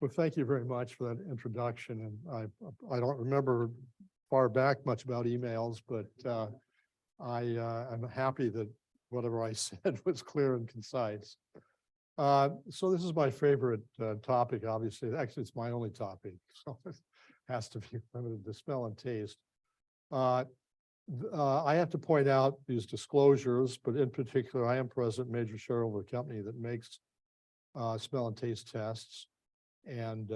Well, thank you very much for that introduction. And I don't remember far back much about emails, but I'm happy that whatever I said was clear and concise. So this is my favorite topic, obviously. Actually, it's my only topic, so it has to be limited to smell and taste. I have to point out these disclosures, but in particular, I am president, major shareholder of a company that makes smell and taste tests. And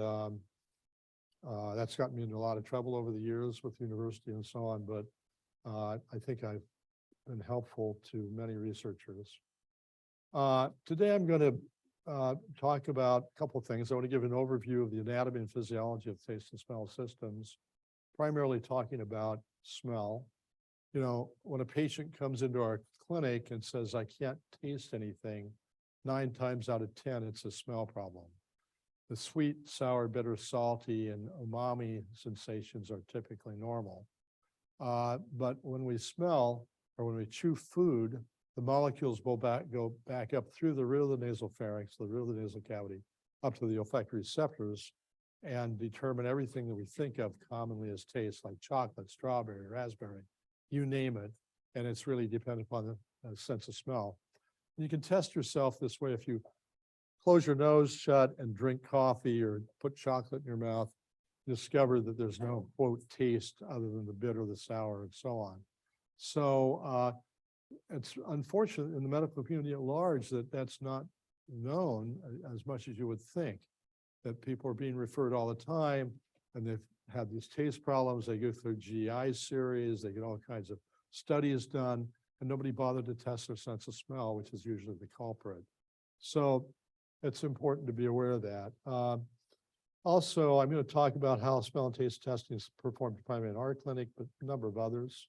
that's gotten me into a lot of trouble over the years with the university and so on, but I think I've been helpful to many researchers. Today I'm going to talk about a couple of things. I want to give an overview of the anatomy and physiology of taste and smell systems, primarily talking about smell. You know, when a patient comes into our clinic and says, I can't taste anything, 9 times out of 10, it's a smell problem. The sweet, sour, bitter, salty, and umami sensations are typically normal. But when we smell or when we chew food, the molecules go back up through the rear of the nasal pharynx, the rear of the nasal cavity, up to the olfactory receptors, and determine everything that we think of commonly as taste, like chocolate, strawberry, raspberry, you name it. And it's really dependent upon the sense of smell. And you can test yourself this way. If you close your nose shut and drink coffee or put chocolate in your mouth, discover that there's no, quote, taste other than the bitter, the sour, and so on. So it's unfortunate in the medical community at large that that's not known as much as you would think, that people are being referred all the time and they've had these taste problems. They go through GI series, they get all kinds of studies done, and nobody bothered to test their sense of smell, which is usually the culprit. So it's important to be aware of that. Also, I'm going to talk about how smell and taste testing is performed primarily in our clinic, but a number of others.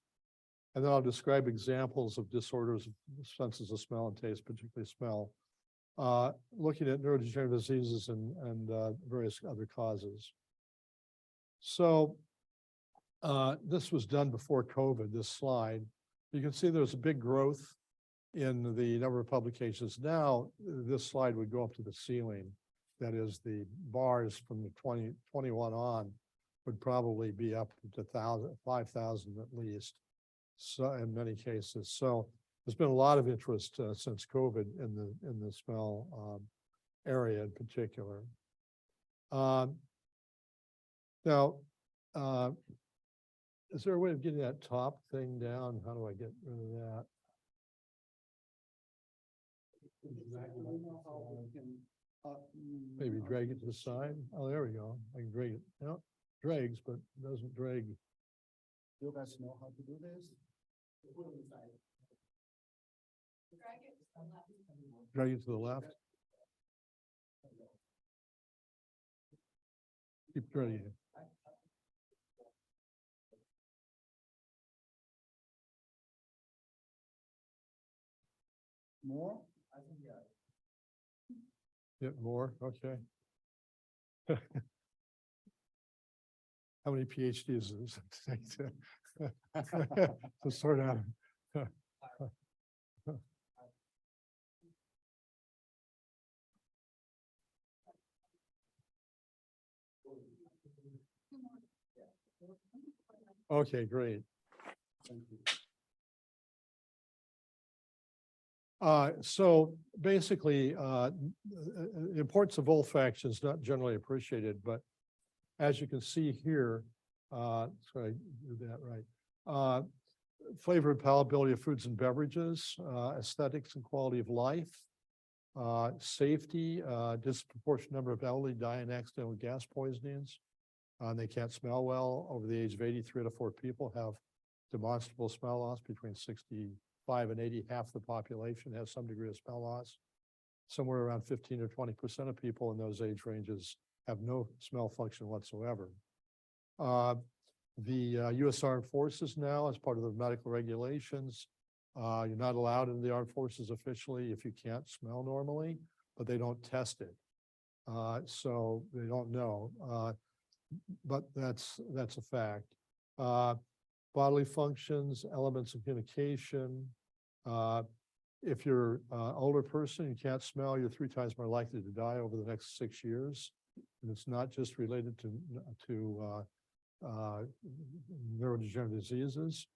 And then I'll describe examples of disorders of senses of smell and taste, particularly smell, looking at neurodegenerative diseases and various other causes. So this was done before COVID, this slide. You can see there's a big growth in the number of publications. Now, this slide would go up to the ceiling. That is, the bars from the 2021 on would probably be up to 5,000 at least, so in many cases. So there's been a lot of interest since COVID in the smell area in particular. Now, is there a way of getting that top thing down? How do I get rid of that? Maybe drag it to the side. Oh, there we go. I can drag it. No, drags, but doesn't drag. You guys know how to do this? Drag it to the left. Keep dragging it. More? Get more, okay. How many PhDs does it take to sort out? Okay, great. So basically, the importance of olfaction is not generally appreciated, but as you can see here, sorry, I did that right. Flavor and palatability of foods and beverages, aesthetics and quality of life, safety, disproportionate number of elderly die in accidental gas poisonings. They can't smell well. Over the age of 80, 3 out of 4 people have demonstrable smell loss. Between 65 and 80, half the population has some degree of smell loss. Somewhere around 15 or 20% of people in those age ranges have no smell function whatsoever. The U.S. Armed Forces now, as part of the medical regulations, you're not allowed in the Armed Forces officially if you can't smell normally, but they don't test it. So they don't know, but that's a fact. Bodily functions, elements of communication. If you're an older person, you can't smell, you're 3 times more likely to die over the next 6 years. and it's not just related to neurodegenerative diseases.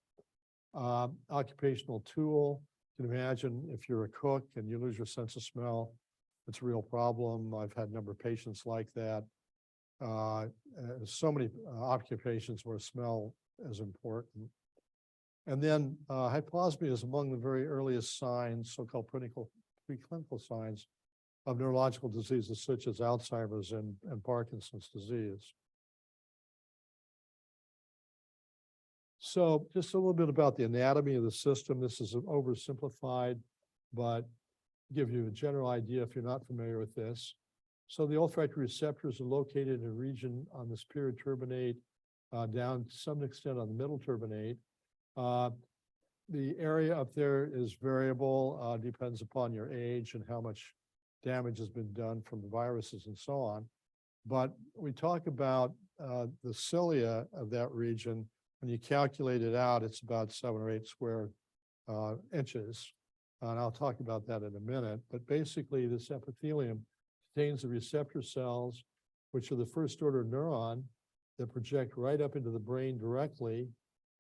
Occupational tool, you can imagine if you're a cook and you lose your sense of smell, it's a real problem. I've had a number of patients like that. So many occupations where smell is important. And then hyposmia is among the very earliest signs, so-called preclinical signs of neurological diseases such as Alzheimer's and Parkinson's disease. So just a little bit about the anatomy of the system. This is oversimplified, but give you a general idea if you're not familiar with this. So the olfactory receptors are located in a region on the superior turbinate, down to some extent on the middle turbinate. The area up there is variable, depends upon your age and how much damage has been done from the viruses and so on. But we talk about the cilia of that region. When you calculate it out, it's about 7 or 8 square inches. And I'll talk about that in a minute. But basically, this epithelium contains the receptor cells, which are the first order neuron that project right up into the brain directly,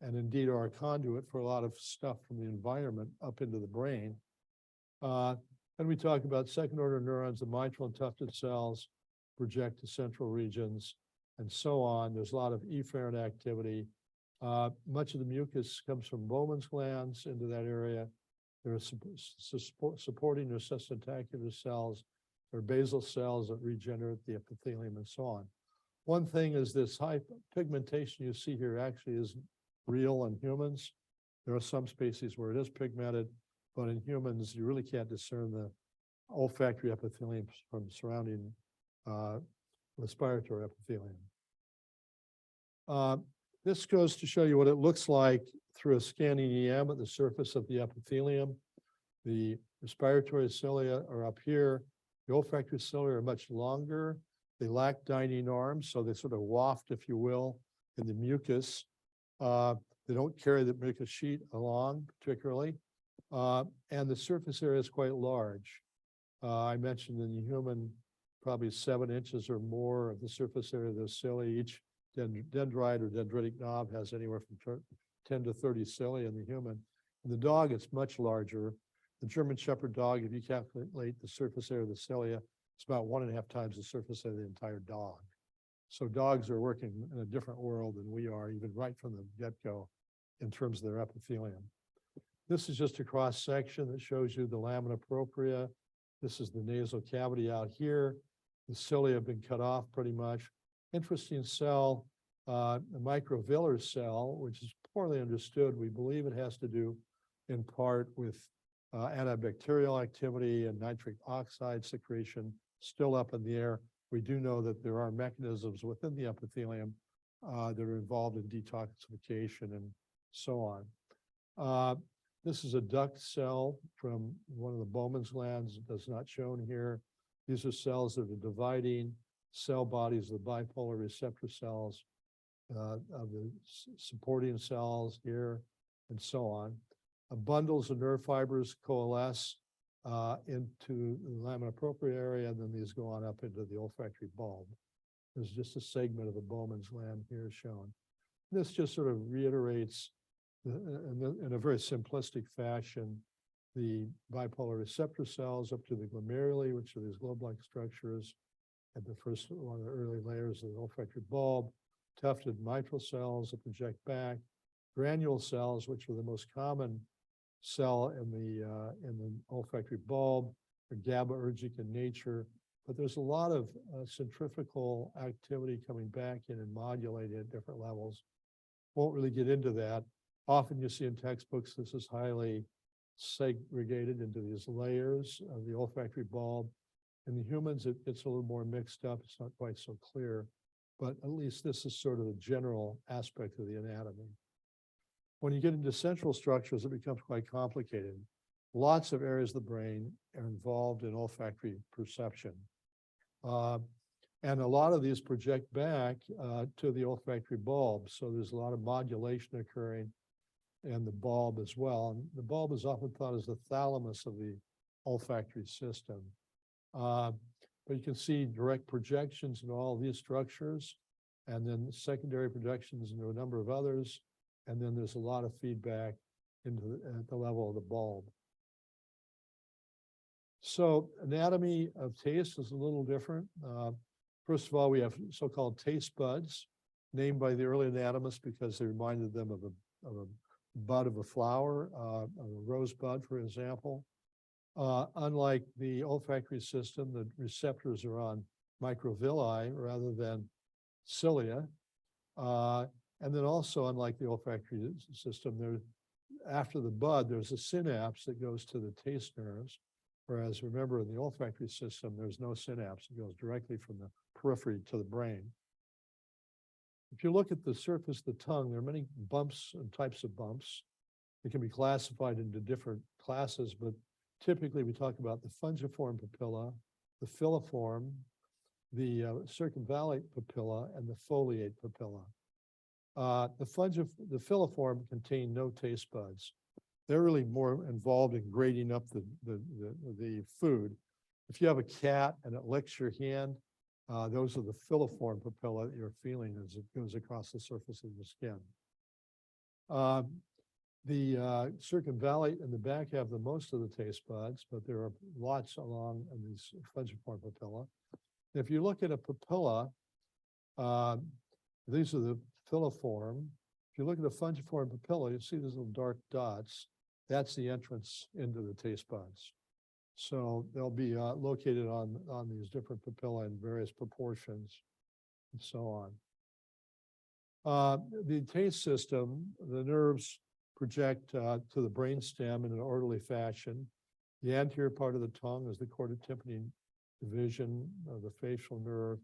and indeed are a conduit for a lot of stuff from the environment up into the brain. And we talk about second order neurons, the mitral and tufted cells project to central regions, and so on. There's a lot of efferent activity. Much of the mucus comes from Bowman's glands into that area. There are supporting or sustentacular cells. There are basal cells that regenerate the epithelium and so on. One thing is this high pigmentation you see here actually isn't real in humans. There are some species where it is pigmented, but in humans, you really can't discern the olfactory epithelium from surrounding respiratory epithelium. This goes to show you what it looks like through a scanning EM at the surface of the epithelium. The respiratory cilia are up here. The olfactory cilia are much longer. They lack dining arms, so they sort of waft, if you will, in the mucus. They don't carry the mucus sheet along particularly. And the surface area is quite large. I mentioned in the human, probably 7 inches or more of the surface area of the cilia. Each dendrite or dendritic knob has anywhere from 10 to 30 cilia in the human. In the dog, it's much larger. The German Shepherd dog, if you calculate the surface area of the cilia, it's about 1.5 times the surface area of the entire dog. So dogs are working in a different world than we are, even right from the get-go, in terms of their epithelium. This is just a cross section that shows you the lamina propria. This is the nasal cavity out here. The cilia have been cut off pretty much. Interesting cell, the microvillar cell, which is poorly understood. We believe it has to do in part with antibacterial activity and nitric oxide secretion still up in the air. We do know that there are mechanisms within the epithelium that are involved in detoxification and so on. This is a duct cell from one of the Bowman's glands. That's not shown here. These are cells that are dividing cell bodies of the bipolar receptor cells, of the supporting cells here, and so on. Bundles of nerve fibers coalesce into the lamina propria area, and then these go on up into the olfactory bulb. There's just a segment of the Bowman's gland here shown. This just sort of reiterates, in a very simplistic fashion, the bipolar receptor cells up to the glomeruli, which are these globe-like structures at the first one of the early layers of the olfactory bulb, tufted mitral cells that project back, granule cells, which are the most common cell in the olfactory bulb, are GABAergic in nature, but there's a lot of centrifugal activity coming back in and modulating at different levels. Won't really get into that. Often you see in textbooks, this is highly segregated into these layers of the olfactory bulb. In the humans, it gets a little more mixed up. It's not quite so clear, but at least this is sort of the general aspect of the anatomy. When you get into central structures, it becomes quite complicated. Lots of areas of the brain are involved in olfactory perception. And a lot of these project back to the olfactory bulb. So there's a lot of modulation occurring in the bulb as well. And the bulb is often thought as the thalamus of the olfactory system. but you can see direct projections in all these structures, and then secondary projections into a number of others. And then there's a lot of feedback at the level of the bulb. So anatomy of taste is a little different. First of all, we have so-called taste buds, named by the early anatomists because they reminded them of a bud of a flower, a rosebud, for example. Unlike the olfactory system, the receptors are on microvilli rather than cilia. And then also, unlike the olfactory system, after the bud, there's a synapse that goes to the taste nerves. Whereas remember, in the olfactory system, there's no synapse. It goes directly from the periphery to the brain. If you look at the surface of the tongue, there are many bumps and types of bumps. It can be classified into different classes, but typically we talk about the fungiform papilla, the filiform, the circumvallate papilla, and the foliate papilla. The filiform contain no taste buds. They're really more involved in grading up the food. If you have a cat and it licks your hand, those are the filiform papilla that you're feeling as it goes across the surface of the skin. The circumvallate and the back have the most of the taste buds, but there are lots along in these fungiform papilla. If you look at a papilla, these are the filiform. If you look at a fungiform papilla, you see these little dark dots. That's the entrance into the taste buds. So they'll be located on these different papillae in various proportions and so on. The taste system, the nerves project to the brainstem in an orderly fashion. The anterior part of the tongue is the chordotympani division of the facial nerve,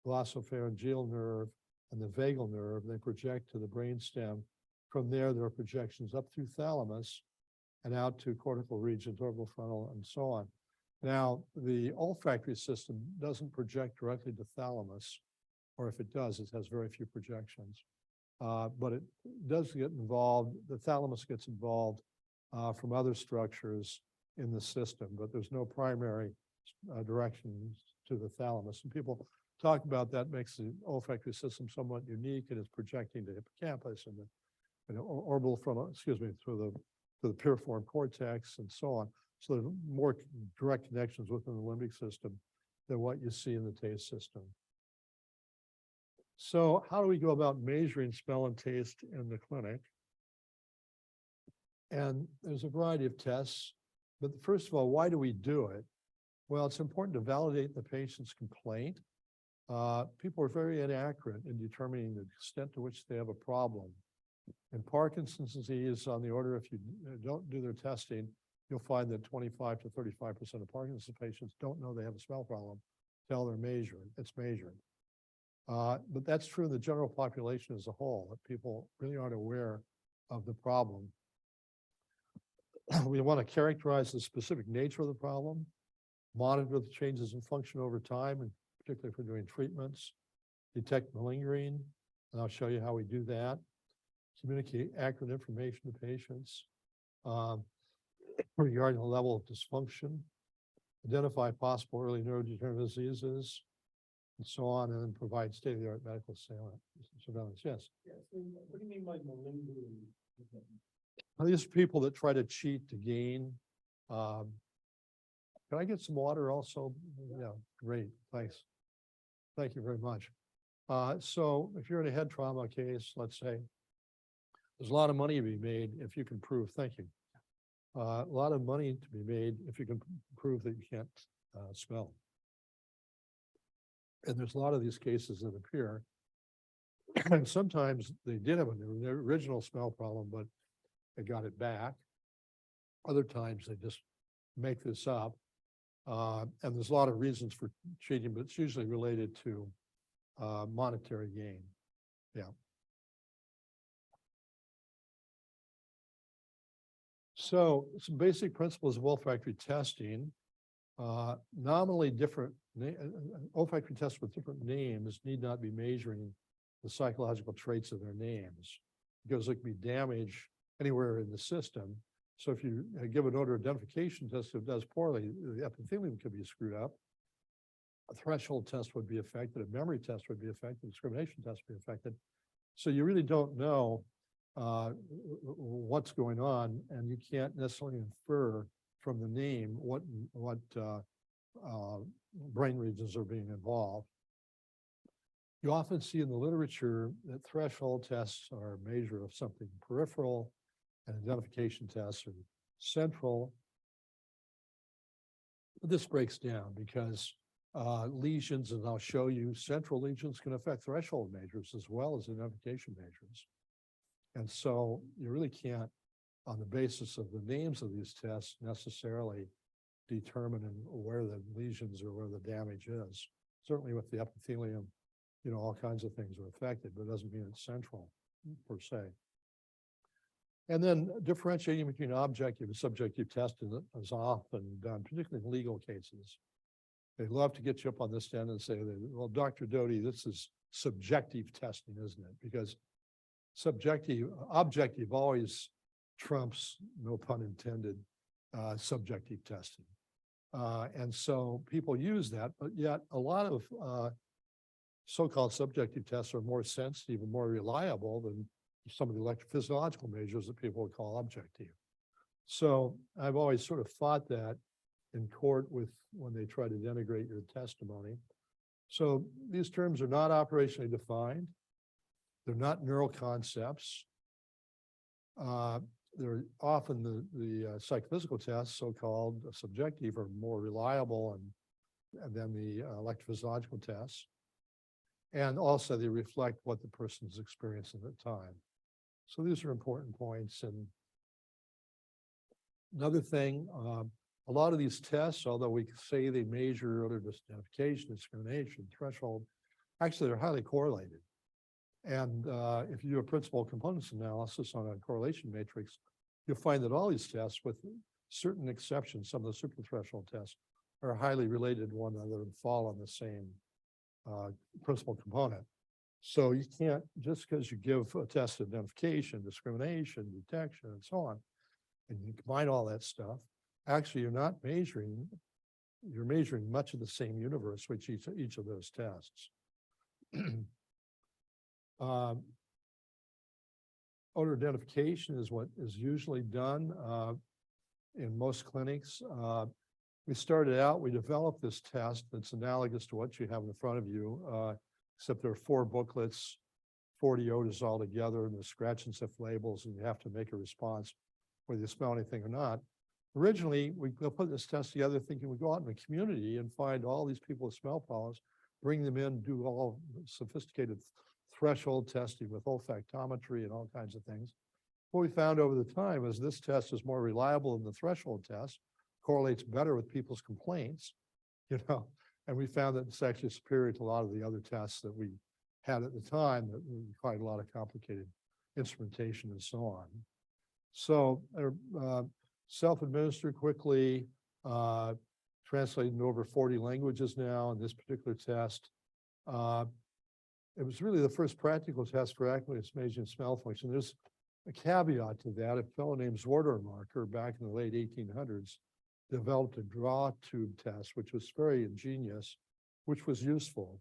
glossopharyngeal nerve, and the vagal nerve. They project to the brainstem. From there are projections up through thalamus and out to cortical regions, orbital frontal, and so on. Now, the olfactory system doesn't project directly to thalamus, or if it does, it has very few projections. But it does get involved, the thalamus gets involved from other structures in the system, but there's no primary directions to the thalamus. And people talk about that makes the olfactory system somewhat unique, and it's projecting to hippocampus and the orbital frontal, through the piriform cortex and so on. So there's more direct connections within the limbic system than what you see in the taste system. So how do we go about measuring smell and taste in the clinic? And there's a variety of tests, but first of all, why do we do it? Well, it's important to validate the patient's complaint. People are very inaccurate in determining the extent to which they have a problem. In Parkinson's disease, on the order, if you don't do their testing, you'll find that 25 to 35% of Parkinson's patients don't know they have a smell problem until they're measured. It's measured. But that's true in the general population as a whole, that people really aren't aware of the problem. We want to characterize the specific nature of the problem, monitor the changes in function over time, and particularly if we're doing treatments, detect malingering, and I'll show you how we do that. Communicate accurate information to patients regarding the level of dysfunction, identify possible early neurodegenerative diseases, and so on, and then provide state-of-the-art medical surveillance. Yes. Yes. What do you mean by malingering? These are people that try to cheat to gain. Can I get some water also? Yeah, great. Thanks. Thank you very much. So if you're in a head trauma case, let's say, there's a lot of money to be made if you can prove, thank you. A lot of money to be made if you can prove that you can't smell. And there's a lot of these cases that appear. And sometimes they did have an original smell problem, but they got it back. Other times they just make this up. And there's a lot of reasons for cheating, but it's usually related to monetary gain. Yeah. So some basic principles of olfactory testing. Nominally different, olfactory tests with different names need not be measuring the psychological traits of their names, because there can be damage anywhere in the system. So if you give an odor identification test that does poorly, the epithelium could be screwed up. a threshold test would be affected, a memory test would be affected, a discrimination test would be affected. So you really don't know what's going on, and you can't necessarily infer from the name what brain regions are being involved. You often see in the literature that threshold tests are a measure of something peripheral, and identification tests are central. This breaks down because lesions, and I'll show you, central lesions can affect threshold measures as well as identification measures. And so you really can't, on the basis of the names of these tests, necessarily determine where the lesions or where the damage is. Certainly with the epithelium, you know, all kinds of things are affected, but it doesn't mean it's central per se. And then differentiating between objective and subjective testing is often done, particularly in legal cases. They love to get you up on this stand and say, well, Dr. Doty, this is subjective testing, isn't it? Because objective always trumps, no pun intended, subjective testing. And so people use that, but yet a lot of so-called subjective tests are more sensitive and more reliable than some of the electrophysiological measures that people would call objective. So I've always sort of fought that in court when they try to denigrate your testimony. So these terms are not operationally defined. They're not neural concepts. They're often the psychophysical tests, so-called subjective, are more reliable than the electrophysiological tests. And also they reflect what the person's experiencing at the time. So these are important points. And another thing, a lot of these tests, although we say they measure other identification, discrimination, threshold, actually they're highly correlated. And if you do a principal components analysis on a correlation matrix, you'll find that all these tests, with certain exceptions, some of the superthreshold tests, are highly related to one another and fall on the same principal component. So you can't, just because you give a test of identification, discrimination, detection, and so on, and you combine all that stuff, actually you're not measuring, you're measuring much of the same universe with each of those tests. Odor identification is what is usually done in most clinics. We started out, we developed this test that's analogous to what you have in front of you, except there are 4 booklets, 40 odors all together, and the scratch and sniff labels, and you have to make a response whether you smell anything or not. Originally, we put this test together thinking we'd go out in the community and find all these people with smell problems, bring them in, do all sophisticated threshold testing with olfactometry and all kinds of things. What we found over the time is this test is more reliable than the threshold test, correlates better with people's complaints, you know, and we found that it's actually superior to a lot of the other tests that we had at the time that required a lot of complicated instrumentation and so on. So self-administered quickly, translated into over 40 languages now in this particular test. It was really the first practical test for accurately measuring smell function. There's a caveat to that. A fellow named Zwardermarker back in the late 1800s developed a draw tube test, which was very ingenious, which was useful.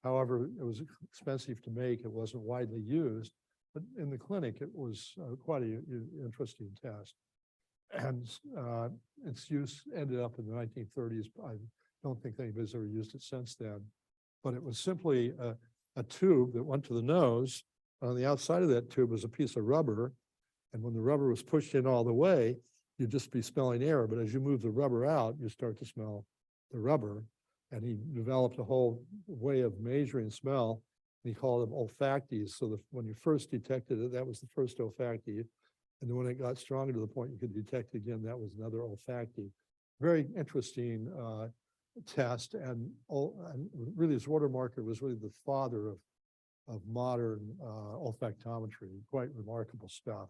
However, it was expensive to make. It wasn't widely used, but in the clinic, it was quite an interesting test. And its use ended up in the 1930s. I don't think anybody's ever used it since then, but it was simply a tube that went to the nose. On the outside of that tube was a piece of rubber. And when the rubber was pushed in all the way, you'd just be smelling air. But as you move the rubber out, you start to smell the rubber. And he developed a whole way of measuring smell. And he called them olfacties. So that when you first detected it, that was the first olfactive. And then when it got stronger to the point you could detect it again, that was another olfactive. Very interesting test. And really, Zwardermarker was really the father of modern olfactometry. Quite remarkable stuff.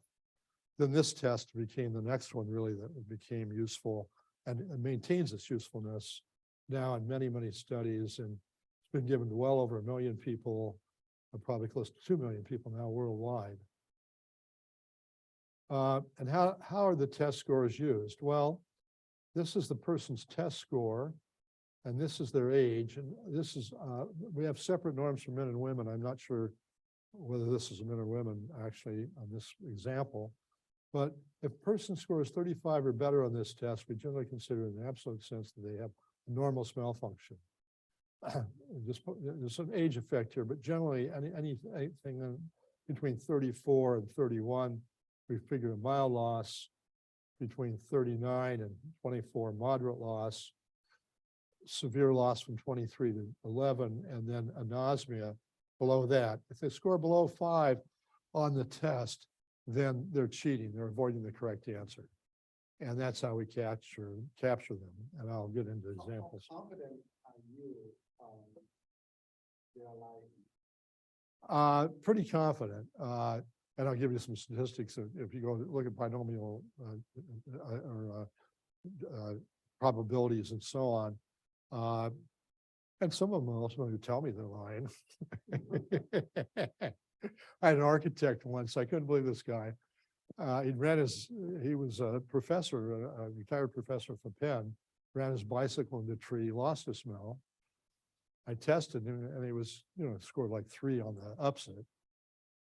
Then this test became the next one really that became useful and maintains its usefulness now in many, many studies. And it's been given to well over 1 million people, and probably close to 2 million people now worldwide. And how are the test scores used? Well, this is the person's test score. and this is their age, and this is, we have separate norms for men and women. I'm not sure whether this is men or women actually on this example. But if a person scores 35 or better on this test, we generally consider in the absolute sense that they have normal smell function. There's some age effect here, but generally anything between 34 and 31, we figure a mild loss, between 39 and 24, moderate loss, severe loss from 23 to 11, and then anosmia below that. If they score below 5 on the test, then they're cheating, they're avoiding the correct answer. And that's how we capture them. And I'll get into examples. How confident are you, they are like? Pretty confident. And I'll give you some statistics. If you go look at binomial probabilities and so on. And some of them also tell me they're lying. I had an architect once, I couldn't believe this guy. He was a professor, a retired professor from Penn, ran his bicycle into a tree, lost his smell. I tested him and he was, scored like 3 on the upset.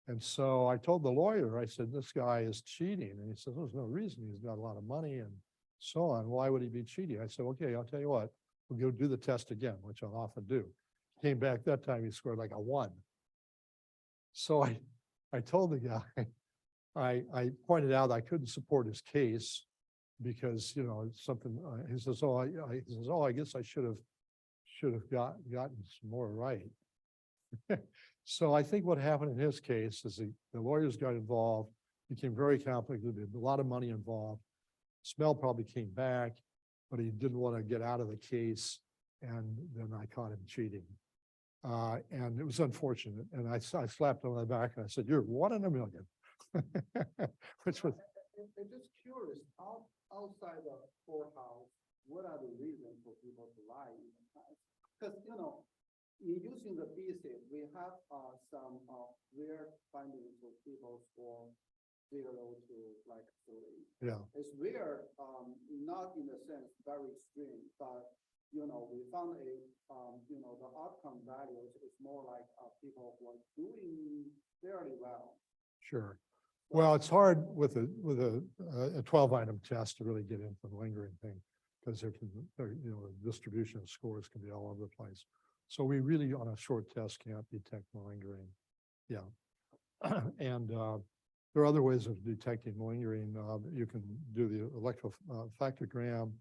And so I told the lawyer, I said, this guy is cheating. And he said, there's no reason, he's got a lot of money and so on. Why would he be cheating? I said, okay, I'll tell you what, we'll go do the test again, which I'll often do. Came back that time, he scored like a 1. So I told the guy, I pointed out I couldn't support his case because, it's something, he says, I guess I should have gotten some more right. So I think what happened in his case is the lawyers got involved, became very complicated, a lot of money involved. Smell probably came back, but he didn't want to get out of the case. And then I caught him cheating. And it was unfortunate. And I slapped him on the back and I said, you're 1 in a million. Which was. I'm just curious, outside the courthouse, what are the reasons for people to lie? Because, in using the thesis, we have some rare findings of people score 0 to like 3. Yeah. It's rare, not in the sense very extreme, but we found the outcome values is more like people who are doing fairly well. Sure. Well, it's hard with a 12-item test to really get into the lingering thing because the distribution of scores can be all over the place. So we really, on a short test, can't detect malingering. Yeah. And there are other ways of detecting malingering. You can do the electrofactogram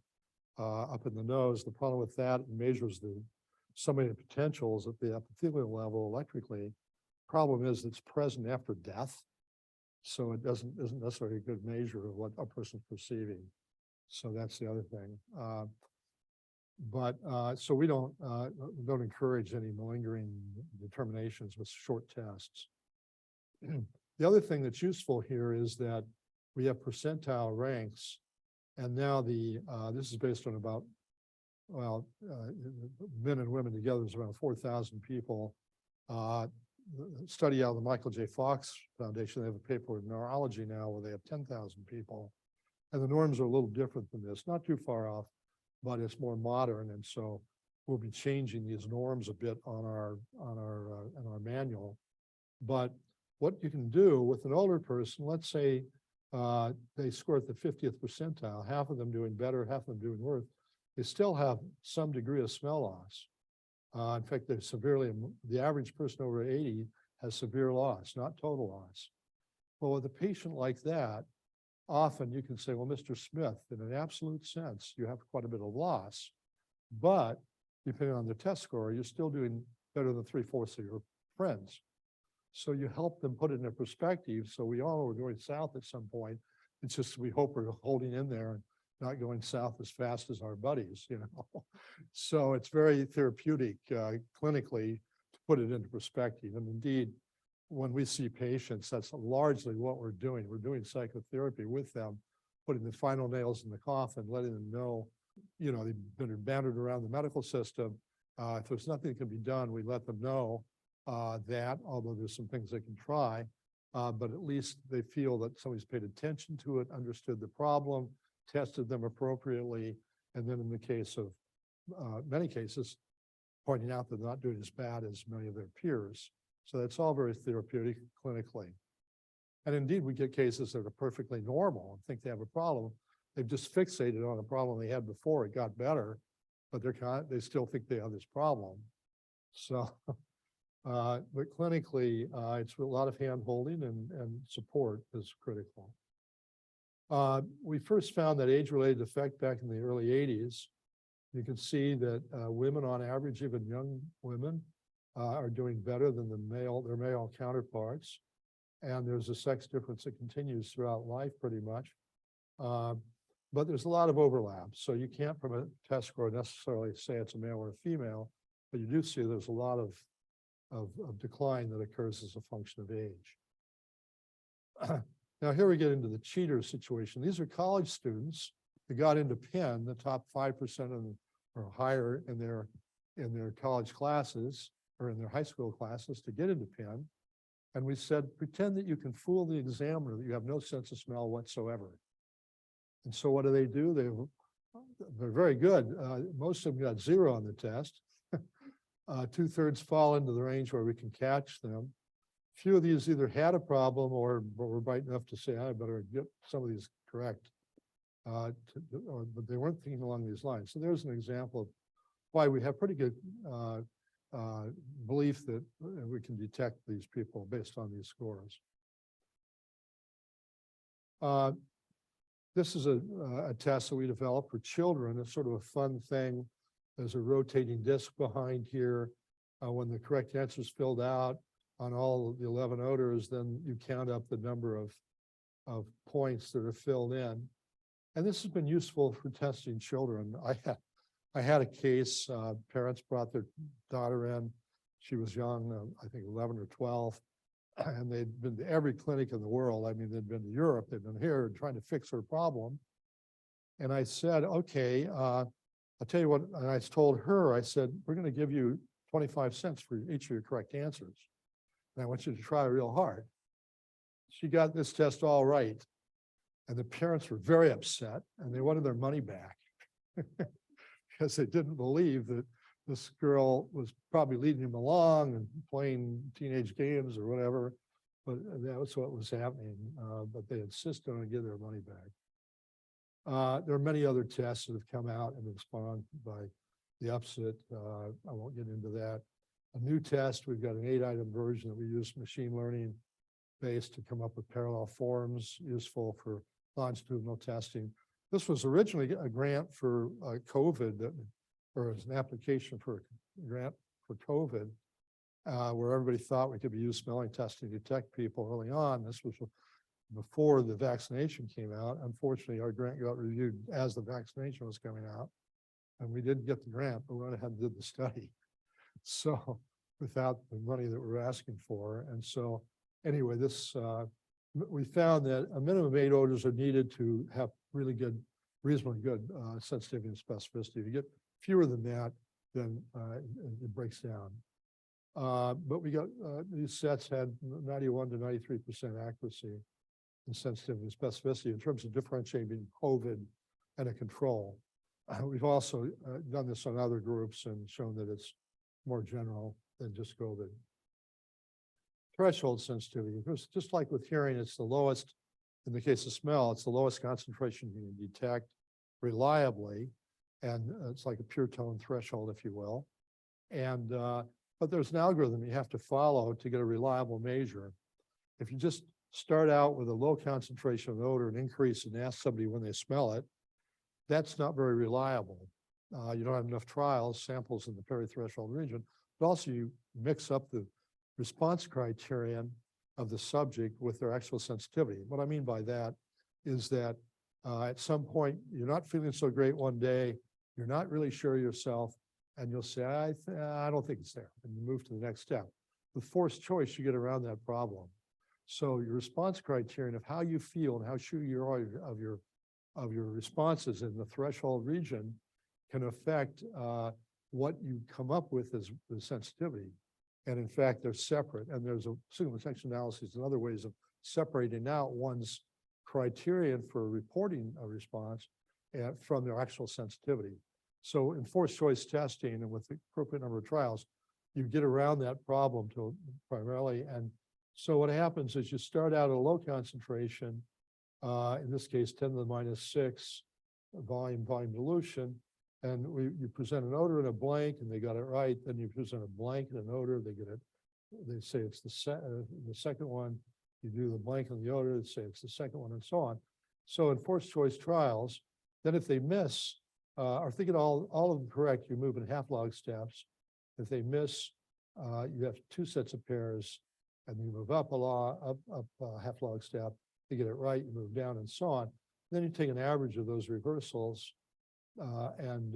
up in the nose. The problem with that, it measures so many potentials at the epithelial level electrically. Problem is it's present after death. So it isn't necessarily a good measure of what a person's perceiving. So that's the other thing. So we don't encourage any malingering determinations with short tests. The other thing that's useful here is that we have percentile ranks, and now this is based on about, men and women together is around 4,000 people. Study out of the Michael J. Fox Foundation, they have a paper in neurology now where they have 10,000 people, and the norms are a little different than this, not too far off, but it's more modern, and so we'll be changing these norms a bit on our manual. But what you can do with an older person, let's say they score at the 50th percentile, half of them doing better, half of them doing worse, they still have some degree of smell loss. In fact, the average person over 80 has severe loss, not total loss. Well, with a patient like that, often you can say, well, Mr. Smith, in an absolute sense, you have quite a bit of loss, but depending on the test score, you're still doing better than 3/4 of your friends. So you help them put it in perspective. So we all are going south at some point. It's just, we hope we're holding in there and not going south as fast as our buddies, So it's very therapeutic clinically to put it into perspective. And indeed, when we see patients, that's largely what we're doing. We're doing psychotherapy with them, putting the final nails in the coffin, letting them know, they've been battered around the medical system. If there's nothing that can be done, we let them know that, although there's some things they can try, but at least they feel that somebody's paid attention to it, understood the problem, tested them appropriately, and then in the case of many cases, pointing out they're not doing as bad as many of their peers. So that's all very therapeutic clinically. And indeed, we get cases that are perfectly normal and think they have a problem. They've just fixated on a problem they had before. It got better, but they still think they have this problem. So, but clinically, it's a lot of hand-holding and support is critical. We first found that age-related effect back in the early 80s. You can see that women on average, even young women, are doing better than their male counterparts. And there's a sex difference that continues throughout life pretty much. But there's a lot of overlap. So you can't from a test score necessarily say it's a male or a female, but you do see there's a lot of decline that occurs as a function of age. Now here we get into the cheater situation. These are college students that got into Penn, the top 5% or higher in their college classes or in their high school classes to get into Penn. And we said, pretend that you can fool the examiner that you have no sense of smell whatsoever. And so what do? They're very good. Most of them got 0 on the test. 2/3 fall into the range where we can catch them. Few of these either had a problem or were bright enough to say, I better get some of these correct. But they weren't thinking along these lines. So there's an example of why we have pretty good belief that we can detect these people based on these scores. This is a test that we developed for children. It's sort of a fun thing. There's a rotating disc behind here. When the correct answer is filled out on all of the 11 odors, then you count up the number of points that are filled in. And this has been useful for testing children. I had a case, parents brought their daughter in. She was young, I think 11 or 12, and they'd been to every clinic in the world. I mean, they'd been to Europe, they'd been here trying to fix her problem. And I said, okay, I'll tell you what, and I told her, I said, we're going to give you 25 cents for each of your correct answers. And I want you to try real hard. She got this test all right. And the parents were very upset and they wanted their money back because they didn't believe that this girl was probably leading them along and playing teenage games or whatever. But that was what was happening. But they insisted on getting their money back. There are many other tests that have come out and been spawned by the upset. I won't get into that. A new test, we've got an 8-item version that we use machine learning based to come up with parallel forms useful for longitudinal testing. This was originally a grant for COVID, or as an application for a grant for COVID, where everybody thought we could use smelling testing to detect people early on. This was before the vaccination came out. Unfortunately, our grant got reviewed as the vaccination was coming out, and we didn't get the grant, but we went ahead and did the study. So without the money that we're asking for. And so anyway, this we found that a minimum of 8 odors are needed to have really good, reasonably good sensitivity and specificity. If you get fewer than that, then it breaks down. But we got these sets had 91 to 93% accuracy and sensitivity and specificity in terms of differentiating between COVID and a control. We've also done this on other groups and shown that it's more general than just COVID. Threshold sensitivity, because just like with hearing, it's the lowest, in the case of smell, it's the lowest concentration you can detect reliably. And it's like a pure tone threshold, if you will. And, but there's an algorithm you have to follow to get a reliable measure. If you just start out with a low concentration of odor and increase and ask somebody when they smell it, that's not very reliable. You don't have enough trials, samples in the perithreshold region, but also you mix up the response criterion of the subject with their actual sensitivity. What I mean by that is that at some point, you're not feeling so great one day, you're not really sure yourself, and you'll say, I don't think it's there, and you move to the next step. With forced choice, you get around that problem. So your response criterion of how you feel and how sure you are of your responses in the threshold region can affect what you come up with as the sensitivity. And in fact, they're separate. And there's a signal detection analysis and other ways of separating out one's criterion for reporting a response from their actual sensitivity. So in forced choice testing and with the appropriate number of trials, you get around that problem to primarily. And so what happens is you start out at a low concentration, in this case, 10 to the minus 6 volume dilution. And you present an odor and a blank and they got it right. Then you present a blank and an odor, they get it. They say it's the second one. You do the blank and the odor, they say it's the second one, and so on. So in forced choice trials, then if they miss, or if they get all of them correct, you move in half log steps. If they miss, you have 2 sets of pairs, and you move up a half log step. You get it right, you move down, and so on. Then you take an average of those reversals and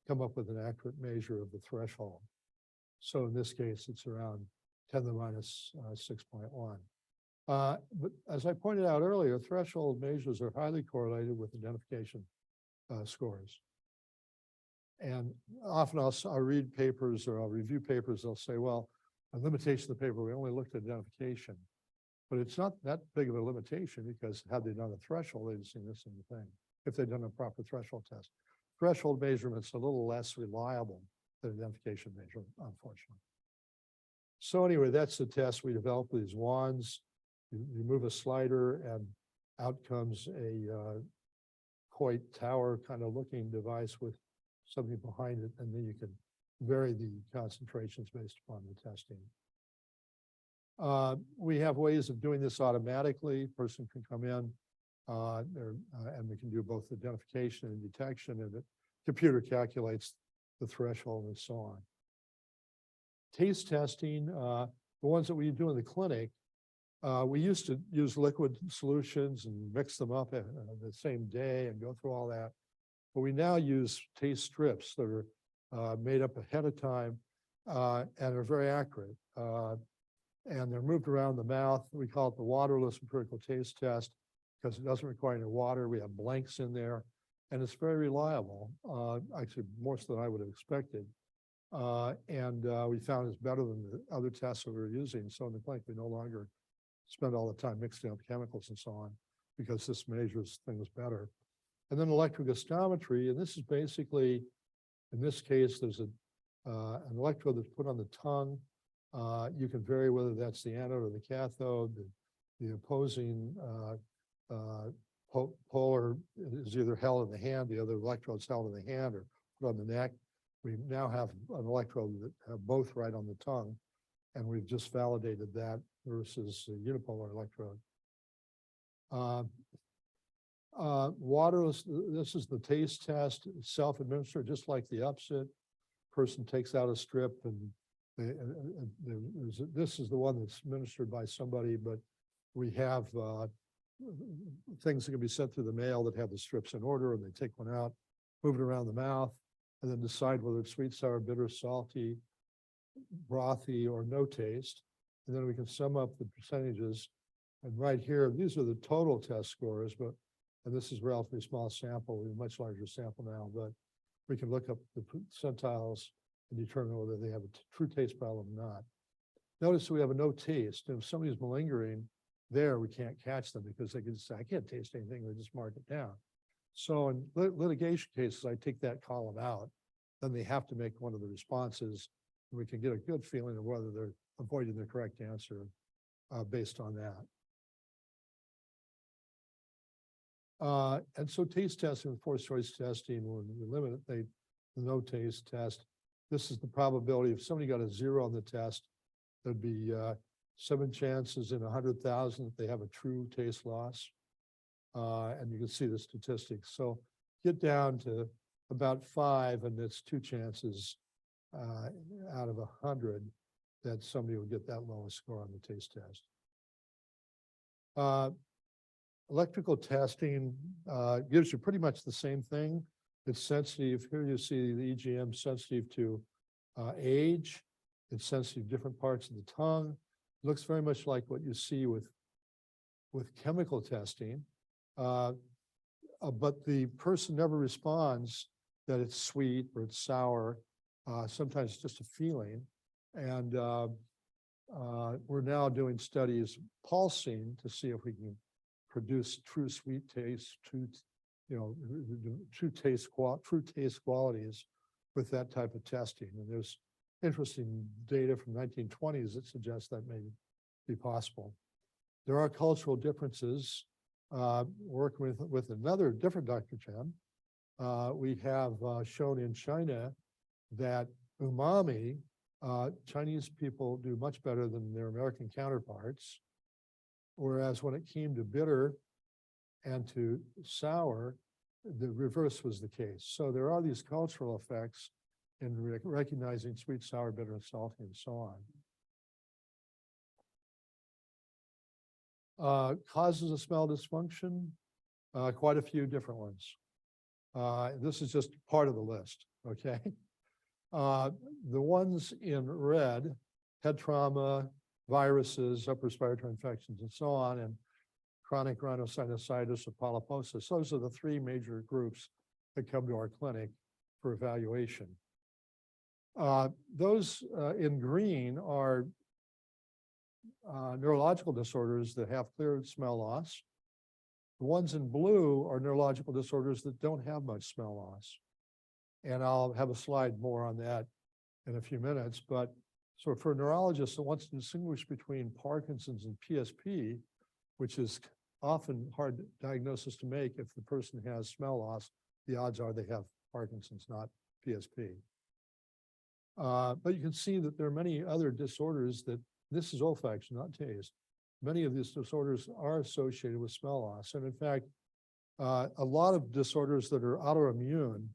come up with an accurate measure of the threshold. So in this case, it's around 10 to the minus 6.1. But as I pointed out earlier, threshold measures are highly correlated with identification scores. And often I'll read papers or I'll review papers, they'll say, well, a limitation of the paper, we only looked at identification. But it's not that big of a limitation because had they done a threshold, they'd seen this in the thing, if they'd done a proper threshold test. Threshold measurement's a little less reliable than identification measurement, unfortunately. So anyway, that's the test we developed with these wands. You move a slider and out comes a Coit tower kind of looking device with something behind it, and then you can vary the concentrations based upon the testing. We have ways of doing this automatically. Person can come in and we can do both identification and detection, and the computer calculates the threshold and so on. Taste testing, the ones that we do in the clinic, we used to use liquid solutions and mix them up the same day and go through all that. But we now use taste strips that are made up ahead of time and are very accurate. And they're moved around the mouth. We call it the waterless empirical taste test because it doesn't require any water. We have blanks in there, and it's very reliable, actually more so than I would have expected. We found it's better than the other tests that we were using. So in the clinic, we no longer spend all the time mixing up chemicals and so on because this measures things better. And then electrogustometry, and this is basically, in this case, there's an electrode that's put on the tongue. You can vary whether that's the anode or the cathode. The opposing polar is either held in the hand, the other electrode's held in the hand or put on the neck. We now have an electrode that have both right on the tongue, and we've just validated that versus a unipolar electrode. Waterless, this is the taste test, self-administered, just like the upsit. Person takes out a strip and this is the one that's administered by somebody, but we have things that can be sent through the mail that have the strips in order, and they take one out, move it around the mouth, and then decide whether it's sweet, sour, bitter, salty, brothy, or no taste. And then we can sum up the percentages. And right here, these are the total test scores, and this is a relatively small sample, we have a much larger sample now, but we can look up the percentiles and determine whether they have a true taste problem or not. Notice we have a no taste. And if somebody's malingering there, we can't catch them because they can say, I can't taste anything, they just mark it down. So in litigation cases, I take that column out, then they have to make one of the responses, and we can get a good feeling of whether they're avoiding the correct answer based on that. And so taste testing with forced choice testing, when we limit it, the no taste test. This is the probability if somebody got a 0 on the test, there'd be 7 chances in 100,000 that they have a true taste loss. And you can see the statistics. So get down to about 5, and it's 2 chances out of 100 that somebody will get that lowest score on the taste test. Electrical testing gives you pretty much the same thing. It's sensitive. Here you see the EGM sensitive to age. It's sensitive to different parts of the tongue. It looks very much like what you see with chemical testing. But the person never responds that it's sweet or it's sour. Sometimes it's just a feeling. And we're now doing studies pulsing to see if we can produce true sweet taste, true true taste qualities with that type of testing. And there's interesting data from 1920s that suggests that may be possible. There are cultural differences. Working with another different Dr. Chen, we have shown in China that umami, Chinese people do much better than their American counterparts. Whereas when it came to bitter and to sour, the reverse was the case. So there are these cultural effects in recognizing sweet, sour, bitter, and salty, and so on. Causes of smell dysfunction, quite a few different ones. This is just part of the list, okay? The ones in red, head trauma, viruses, upper respiratory infections, and so on, and chronic rhinosinusitis or polyposis. Those are the three major groups that come to our clinic for evaluation. Those in green are neurological disorders that have clear smell loss. The ones in blue are neurological disorders that don't have much smell loss. And I'll have a slide more on that in a few minutes. But so for a neurologist that wants to distinguish between Parkinson's and PSP, which is often hard diagnosis to make if the person has smell loss, the odds are they have Parkinson's, not PSP. But you can see that there are many other disorders that, this is olfaction, not taste. Many of these disorders are associated with smell loss. And in fact, a lot of disorders that are autoimmune,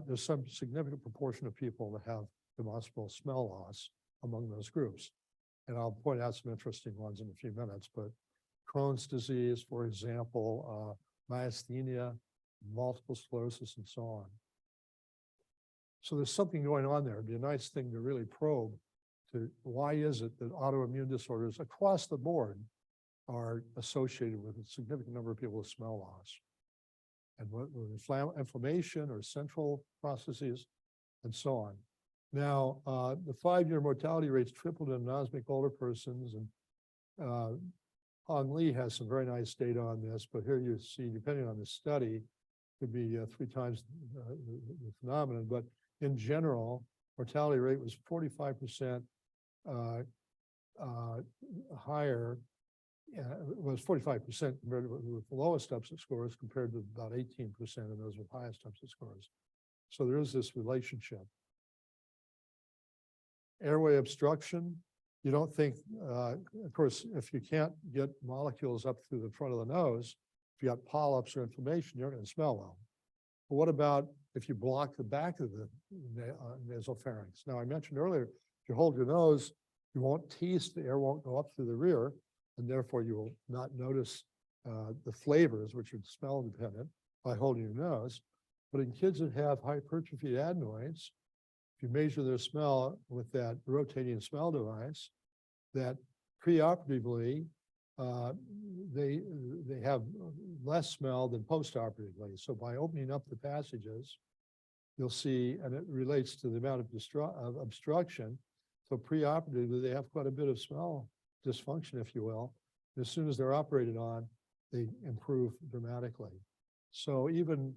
there's some significant proportion of people that have demonstrable smell loss among those groups. And I'll point out some interesting ones in a few minutes, but Crohn's disease, for example, myasthenia, multiple sclerosis, and so on. So there's something going on there. It'd be a nice thing to really probe to why is it that autoimmune disorders across the board are associated with a significant number of people with smell loss. And what inflammation or central processes, and so on. Now, the 5-year mortality rates tripled in anosmic older persons, and Hong Lee has some very nice data on this, but here you see, depending on the study, could be 3 times the phenomenon, but in general, mortality rate was 45% higher, was 45% compared with the lowest upset scores compared to about 18% of those with highest upset scores. So there is this relationship. Airway obstruction, you don't think, of course, if you can't get molecules up through the front of the nose, if you got polyps or inflammation, you're going to smell well. But what about if you block the back of the nasopharynx? Now, I mentioned earlier, if you hold your nose, you won't taste, the air won't go up through the rear, and therefore you will not notice the flavors, which are smell dependent, by holding your nose. But in kids that have hypertrophy adenoids, if you measure their smell with that rotating smell device, that preoperatively, they have less smell than postoperatively. So by opening up the passages, you'll see, and it relates to the amount of obstruction. So preoperatively, they have quite a bit of smell dysfunction, if you will. As soon as they're operated on, they improve dramatically. So even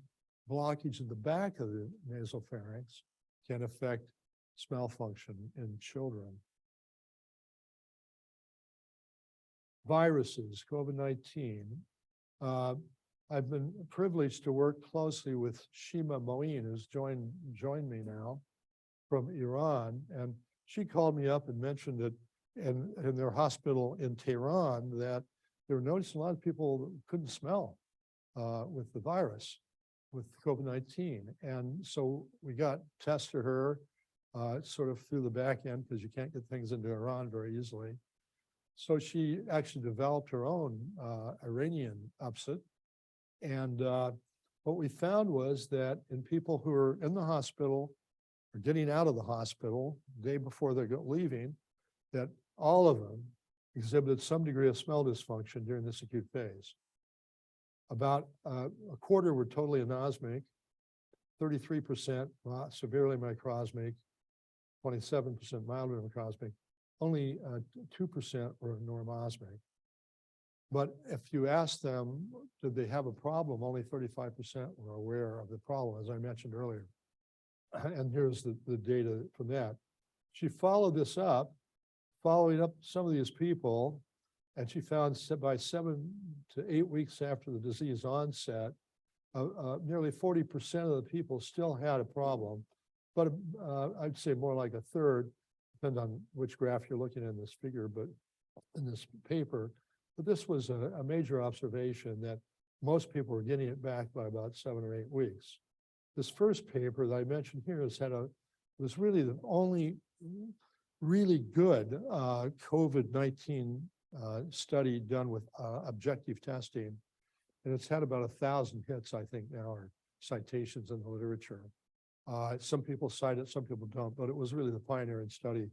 blockage in the back of the nasopharynx can affect smell function in children. Viruses, COVID-19. I've been privileged to work closely with Shima Moeen, who's joined me now from Iran. And she called me up and mentioned that in their hospital in Tehran that they were noticing a lot of people that couldn't smell with the virus, with COVID-19. And so we got tests for her sort of through the back end because you can't get things into Iran very easily. So she actually developed her own Iranian upset. And what we found was that in people who are in the hospital or getting out of the hospital the day before they're leaving, that all of them exhibited some degree of smell dysfunction during this acute phase. About a quarter were totally anosmic, 33% severely microsmic, 27% mildly microsmic, only 2% were normosmic. But if you ask them, did they have a problem, only 35% were aware of the problem, as I mentioned earlier. And here's the data from that. She followed this up, following up some of these people, and she found by 7 to 8 weeks after the disease onset, nearly 40% of the people still had a problem, but I'd say more like a third, depends on which graph you're looking at in this figure, but in this paper. But this was a major observation that most people were getting it back by about 7 or 8 weeks. This first paper that I mentioned here was really the only really good COVID-19 study done with objective testing. And it's had about 1,000 hits, I think now, or citations in the literature. Some people cite it, some people don't, but it was really the pioneering study.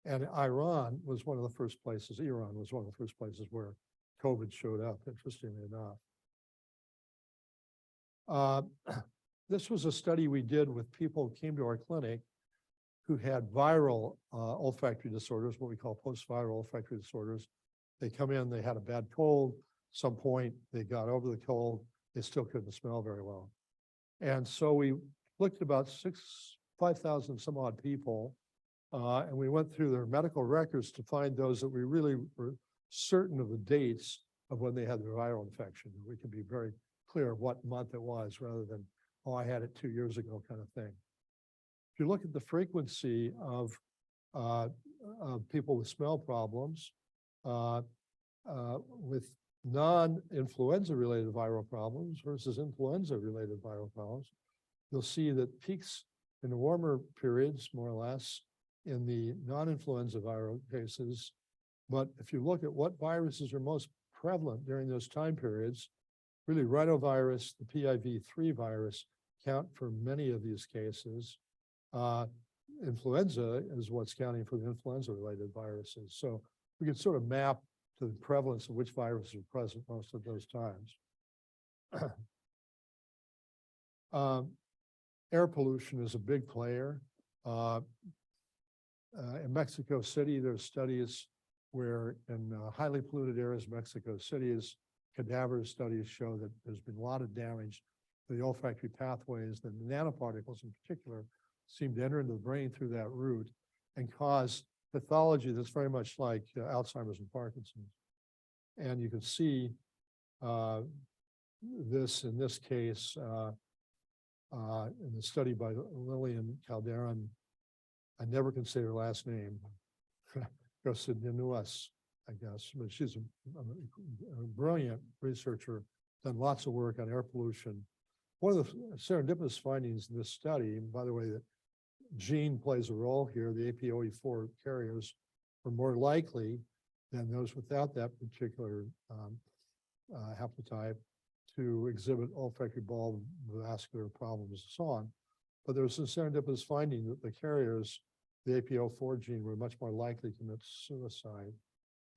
And Iran was one of the first places where COVID showed up, interestingly enough. This was a study we did with people who came to our clinic who had viral olfactory disorders, what we call post-viral olfactory disorders. They come in, they had a bad cold, some point they got over the cold, they still couldn't smell very well. And so we looked at about 5,000 some odd people, and we went through their medical records to find those that we really were certain of the dates of when they had their viral infection. We can be very clear of what month it was rather than, oh, I had it 2 years ago kind of thing. If you look at the frequency of people with smell problems, with non-influenza related viral problems versus influenza related viral problems, you'll see that peaks in the warmer periods, more or less, in the non-influenza viral cases. But if you look at what viruses are most prevalent during those time periods, really rhinovirus, the PIV3 virus count for many of these cases. Influenza is what's counting for the influenza related viruses. So we can sort of map to the prevalence of which viruses are present most of those times. Air pollution is a big player. In Mexico City, there's studies where in highly polluted areas of Mexico City, cadaver studies show that there's been a lot of damage to the olfactory pathways, that the nanoparticles in particular seem to enter into the brain through that route and cause pathology that's very much like Alzheimer's and Parkinson's. And you can see this in this case in the study by Lillian Calderon. I never can say her last name. Gosedinuas, I guess, but she's a brilliant researcher, done lots of work on air pollution. One of the serendipitous findings in this study, and by the way, that gene plays a role here, the APOE4 carriers are more likely than those without that particular haplotype to exhibit olfactory bulb vascular problems and so on. But there was a serendipitous finding that the carriers, the APO4 gene, were much more likely to commit suicide.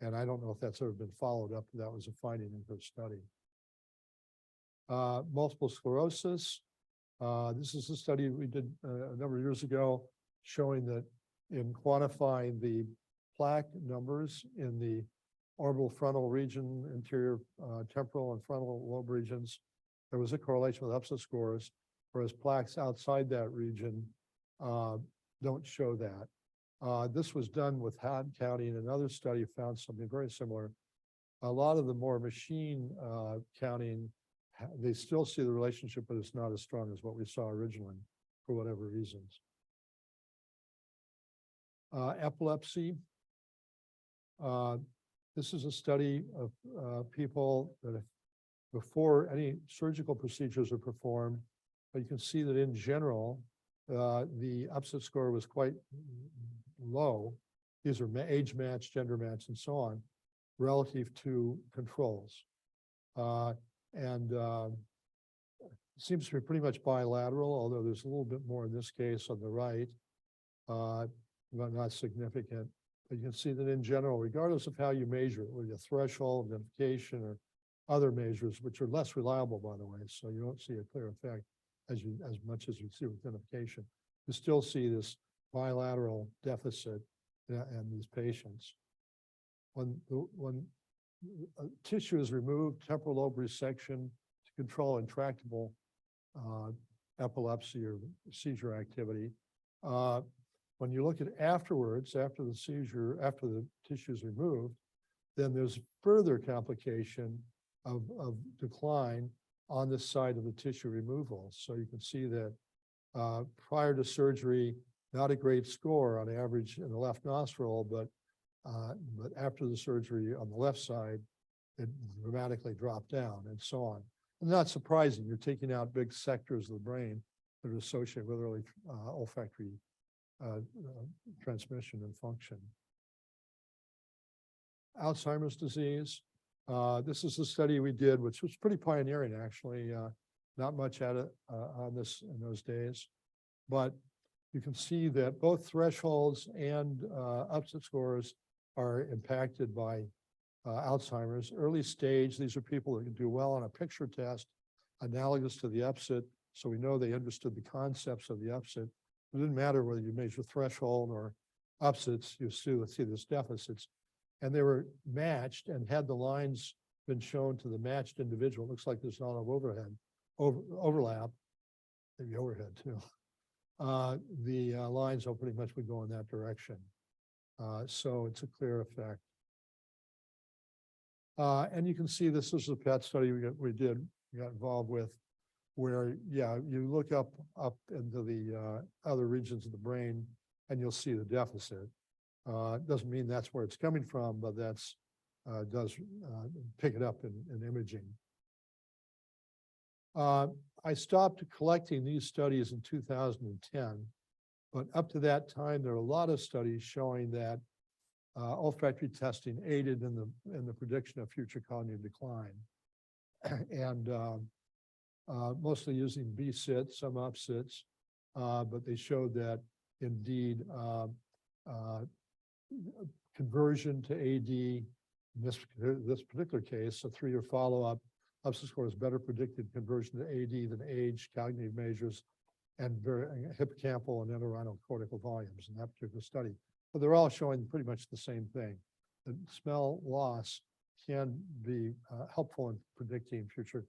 And I don't know if that's ever been followed up. That was a finding in her study. Multiple sclerosis. This is a study we did a number of years ago showing that in quantifying the plaque numbers in the orbital frontal region, anterior temporal and frontal lobe regions, there was a correlation with upset scores, whereas plaques outside that region don't show that. This was done with hand counting. Another study found something very similar. A lot of the more machine counting, they still see the relationship, but it's not as strong as what we saw originally for whatever reasons. Epilepsy. This is a study of people that before any surgical procedures are performed, but you can see that in general, the upset score was quite low. These are age matched, gender matched, and so on, relative to controls. Seems to be pretty much bilateral, although there's a little bit more in this case on the right, but not significant. But you can see that in general, regardless of how you measure it, with a threshold, identification, or other measures, which are less reliable, by the way, so you don't see a clear effect as much as you see with identification. You still see this bilateral deficit in these patients. When tissue is removed, temporal lobe resection to control intractable epilepsy or seizure activity. When you look at afterwards, after the seizure, after the tissue is removed, then there's further complication of decline on this side of the tissue removal. So you can see that prior to surgery, not a great score on average in the left nostril, but after the surgery on the left side, it dramatically dropped down and so on. And not surprising, you're taking out big sectors of the brain that are associated with early olfactory transmission and function. Alzheimer's disease. This is a study we did, which was pretty pioneering, actually. Not much at it on this in those days, but you can see that both thresholds and upset scores are impacted by Alzheimer's. Early stage, these are people that can do well on a picture test, analogous to the upset. So we know they understood the concepts of the upset. It didn't matter whether you measure threshold or upsets, you see this deficits. And they were matched, and had the lines been shown to the matched individual, it looks like there's not an overlap, maybe overhead too. The lines will pretty much would go in that direction. So it's a clear effect. And you can see this is a PET study we got involved with, where, yeah, you look up into the other regions of the brain and you'll see the deficit. Doesn't mean that's where it's coming from, but that's does pick it up in imaging. I stopped collecting these studies in 2010, but up to that time, there are a lot of studies showing that olfactory testing aided in the prediction of future cognitive decline, and mostly using BSIT, some upsits, but they showed that indeed conversion to AD, in this particular case, a 3-year follow-up, upset score is better predicted conversion to AD than age, cognitive measures, and very hippocampal and entorhinal cortical volumes in that particular study. But they're all showing pretty much the same thing. The smell loss can be helpful in predicting future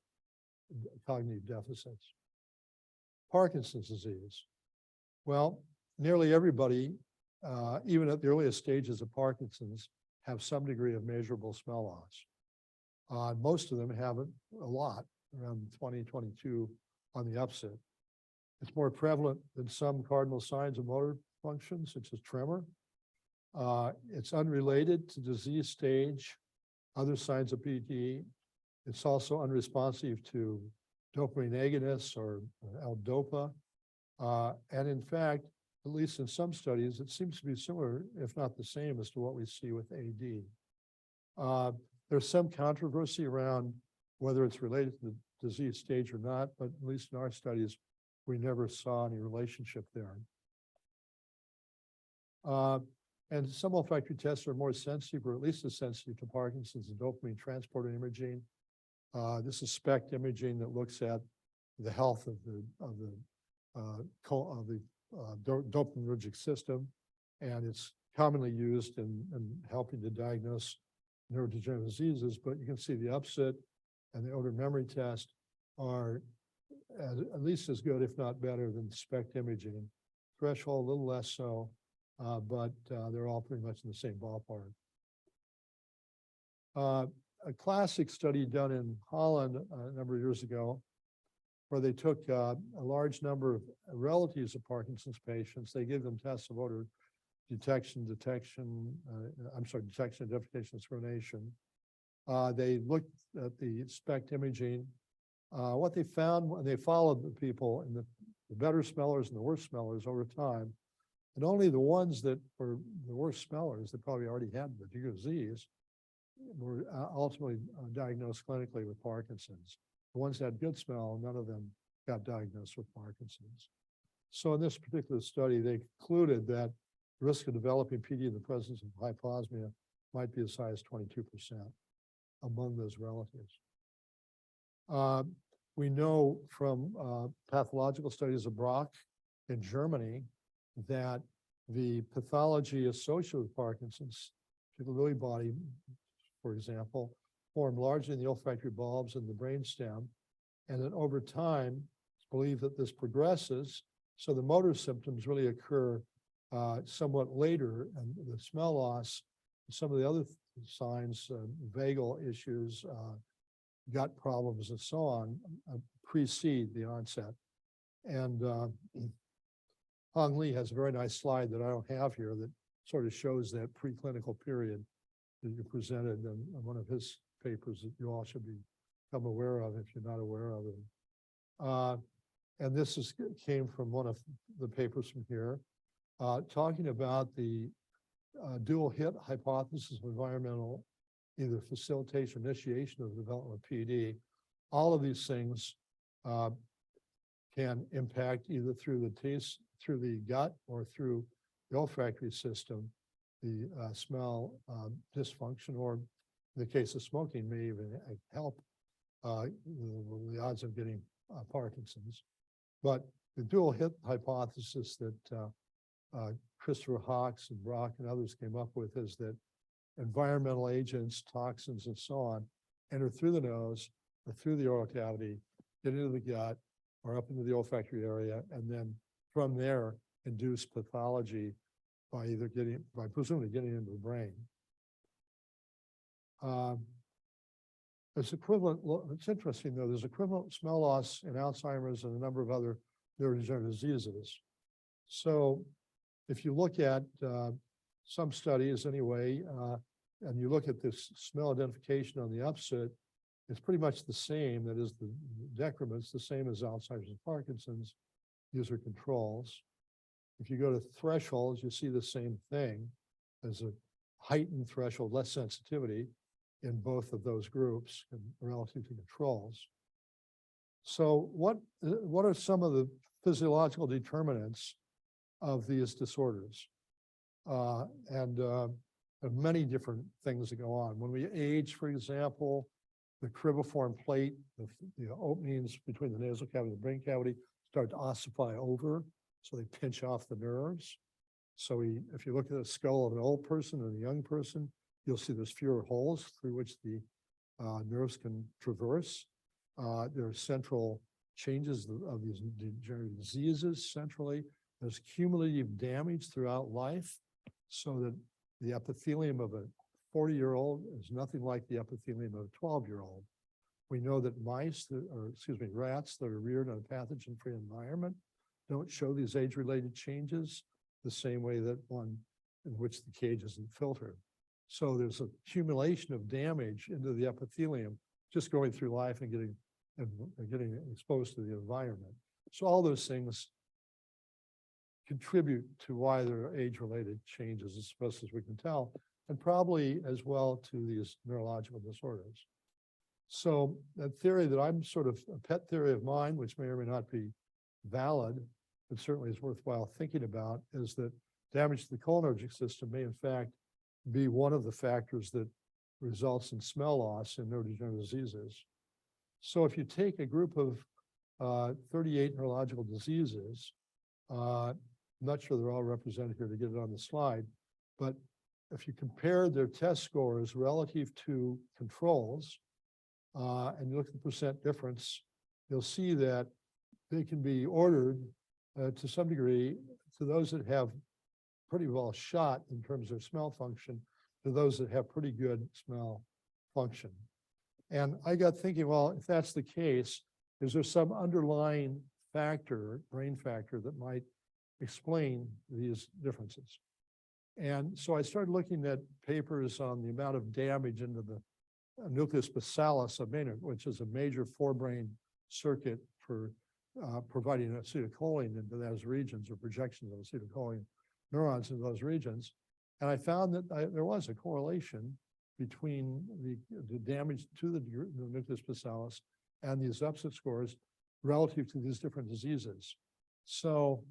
cognitive deficits. Parkinson's disease. Well, nearly everybody, even at the earliest stages of Parkinson's, have some degree of measurable smell loss. Most of them have it a lot, around 20, 22 on the upset. It's more prevalent than some cardinal signs of motor function, such as tremor. It's unrelated to disease stage, other signs of PD. It's also unresponsive to dopamine agonists or L-DOPA. And in fact, at least in some studies, it seems to be similar, if not the same, as to what we see with AD. There's some controversy around whether it's related to the disease stage or not, but at least in our studies, we never saw any relationship there. And some olfactory tests are more sensitive, or at least as sensitive to Parkinson's and dopamine transporter imaging. This is SPECT imaging that looks at the health of the dopaminergic system, and it's commonly used in helping to diagnose neurodegenerative diseases. But you can see the upset and the odor memory test are at least as good, if not better, than SPECT imaging. Threshold a little less so, but they're all pretty much in the same ballpark. A classic study done in Holland a number of years ago, where they took a large number of relatives of Parkinson's patients. They gave them tests of odor detection, identification, discrimination. They looked at the SPECT imaging. What they found when they followed the people and the better smellers and the worst smellers over time, and only the ones that were the worst smellers that probably already had the disease were ultimately diagnosed clinically with Parkinson's. The ones that had good smell, none of them got diagnosed with Parkinson's. So in this particular study, they concluded that the risk of developing PD in the presence of hyposmia might be as high as 22% among those relatives. We know from pathological studies of Brock in Germany that the pathology associated with Parkinson's, the Lewy body, for example, formed largely in the olfactory bulbs and the brainstem. And then over time, it's believed that this progresses. So the motor symptoms really occur somewhat later, and the smell loss, some of the other signs, vagal issues, gut problems and so on, precede the onset. And Hong Lee has a very nice slide that I don't have here that sort of shows that preclinical period that you presented in one of his papers that you all should become aware of if you're not aware of it. And this came from one of the papers from here, talking about the dual hit hypothesis of environmental either facilitation, initiation of the development of PD. All of these things can impact either through the taste, through the gut, or through the olfactory system, the smell dysfunction, or in the case of smoking, may even help the odds of getting Parkinson's. But the dual hit hypothesis that Christopher Hawkes and Brock and others came up with is that environmental agents, toxins, and so on enter through the nose or through the oral cavity, get into the gut or up into the olfactory area, and then from there induce pathology by presumably getting into the brain. There's equivalent, it's interesting though, there's equivalent smell loss in Alzheimer's and a number of other neurodegenerative diseases. So if you look at some studies anyway, and you look at this smell identification on the upset, it's pretty much the same. That is, the decrement's the same as Alzheimer's and Parkinson's. These are controls. If you go to thresholds, you see the same thing as a heightened threshold, less sensitivity in both of those groups relative to controls. So what are some of the physiological determinants of these disorders? Many different things that go on. When we age, for example, the cribriform plate, the openings between the nasal cavity and the brain cavity start to ossify over, so they pinch off the nerves. So if you look at the skull of an old person and a young person, you'll see there's fewer holes through which the nerves can traverse. There are central changes of these degenerative diseases centrally. There's cumulative damage throughout life, so that the epithelium of a 40-year-old is nothing like the epithelium of a 12-year-old. We know that rats that are reared in a pathogen-free environment don't show these age-related changes the same way that one in which the cage isn't filtered. So there's an accumulation of damage into the epithelium just going through life and getting exposed to the environment. So all those things contribute to why there are age-related changes, as best as we can tell, and probably as well to these neurological disorders. So that theory that I'm sort of a pet theory of mine, which may or may not be valid, but certainly is worthwhile thinking about, is that damage to the cholinergic system may in fact be one of the factors that results in smell loss in neurodegenerative diseases. So if you take a group of 38 neurological diseases, I'm not sure they're all represented here to get it on the slide, but if you compare their test scores relative to controls, and you look at the percent difference, you'll see that they can be ordered to some degree to those that have pretty well shot in terms of smell function to those that have pretty good smell function. And I got thinking, well, if that's the case, is there some underlying factor, brain factor, that might explain these differences? And so I started looking at papers on the amount of damage into the nucleus basalis of Maynard, which is a major forebrain circuit for providing acetylcholine into those regions, or projections of acetylcholine neurons in those regions. And I found that there was a correlation between the damage to the nucleus basalis and these upset scores relative to these different diseases. So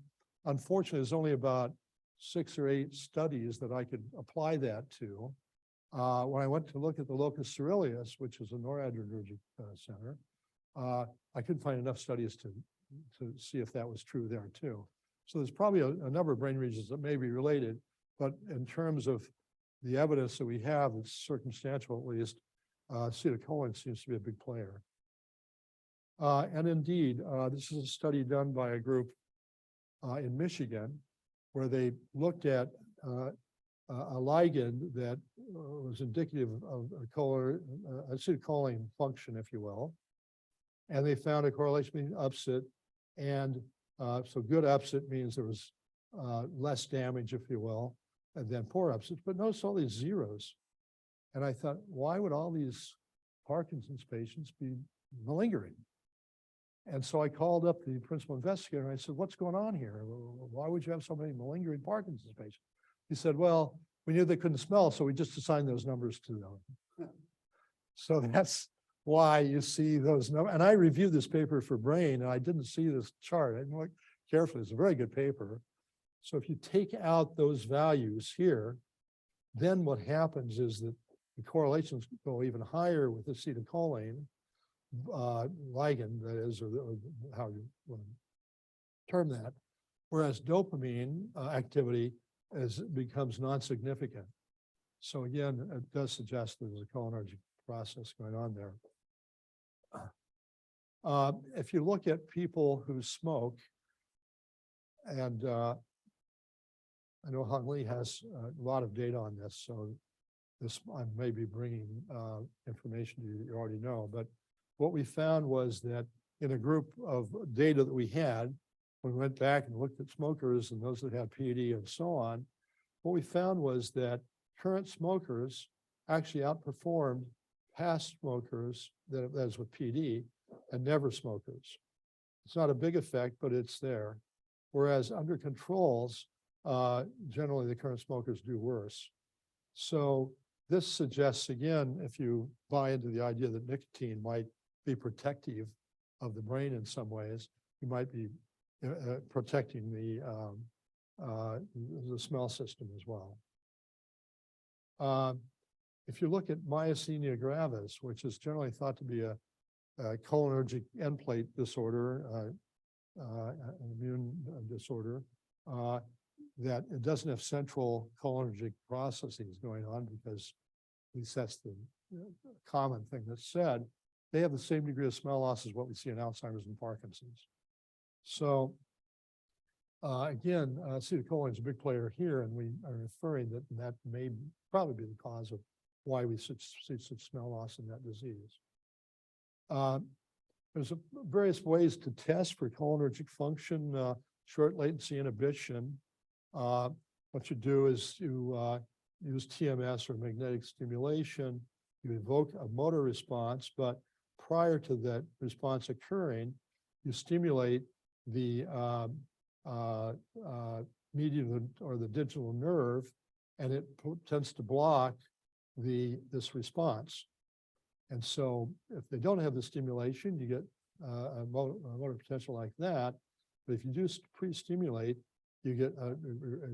unfortunately, there's only about 6 or 8 studies that I could apply that to. When I went to look at the locus coeruleus, which is a noradrenergic center, I couldn't find enough studies to see if that was true there too. So there's probably a number of brain regions that may be related, but in terms of the evidence that we have, it's circumstantial at least, acetylcholine seems to be a big player. And indeed, this is a study done by a group in Michigan, where they looked at a ligand that was indicative of acetylcholine function, if you will. And they found a correlation between upset and so good upset means there was less damage, if you will, than poor upset. But notice all these zeros. And I thought, why would all these Parkinson's patients be malingering? And so I called up the principal investigator and I said, what's going on here? Why would you have so many malingering Parkinson's patients? He said, well, we knew they couldn't smell, so we just assigned those numbers to them. So that's why you see those numbers. And I reviewed this paper for Brain, and I didn't see this chart. I didn't look carefully. It's a very good paper. So if you take out those values here, then what happens is that the correlations go even higher with acetylcholine ligand, that is, or how you term that, whereas dopamine activity becomes non-significant. So again, it does suggest there's a cholinergic process going on there. If you look at people who smoke, and I know Hung Lee has a lot of data on this, so this I may be bringing information to you that you already know, but what we found was that in a group of data that we had, when we went back and looked at smokers and those that had PED and so on, what we found was that current smokers actually outperformed past smokers, that is with PED, and never smokers. It's not a big effect, but it's there. Whereas under controls, generally the current smokers do worse. So this suggests, again, if you buy into the idea that nicotine might be protective of the brain in some ways, you might be protecting the smell system as well. If you look at myasthenia gravis, which is generally thought to be a cholinergic end plate disorder, an immune disorder, that it doesn't have central cholinergic processes going on, because at least that's the common thing that's said. They have the same degree of smell loss as what we see in Alzheimer's and Parkinson's. So again, acetylcholine is a big player here, and we are inferring that that may probably be the cause of why we see such smell loss in that disease. There's various ways to test for cholinergic function, short latency inhibition. What you do is you use TMS or magnetic stimulation. You evoke a motor response, but prior to that response occurring, you stimulate the median or the digital nerve, and it tends to block this response. And so if they don't have the stimulation, you get a motor potential like that. But if you do pre-stimulate, you get a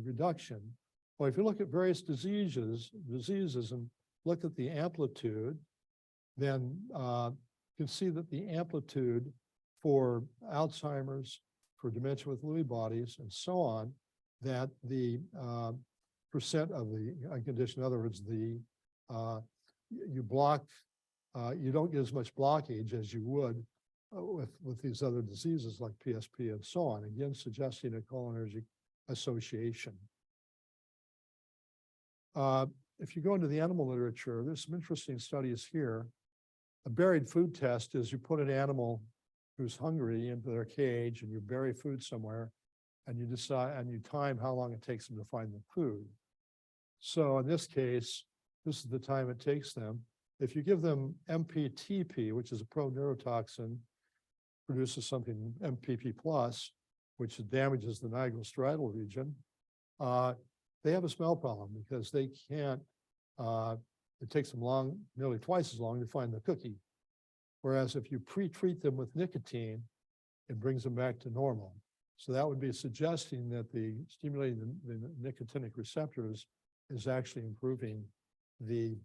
reduction. Well, if you look at various diseases and look at the amplitude, then you can see that the amplitude for Alzheimer's, for dementia with Lewy bodies, and so on, that the percent of the condition, in other words, you block, you don't get as much blockage as you would with these other diseases like PSP and so on, again, suggesting a cholinergic association. If you go into the animal literature, there's some interesting studies here. A buried food test is you put an animal who's hungry into their cage and you bury food somewhere, and you decide and you time how long it takes them to find the food. So in this case, this is the time it takes them. If you give them MPTP, which is a pro-neurotoxin, produces something MPP plus, which damages the nigrostriatal region, they have a smell problem because they can't, it takes them nearly twice as long to find the cookie. Whereas if you pre-treat them with nicotine, it brings them back to normal. So that would be suggesting that the stimulating the nicotinic receptors is actually improving is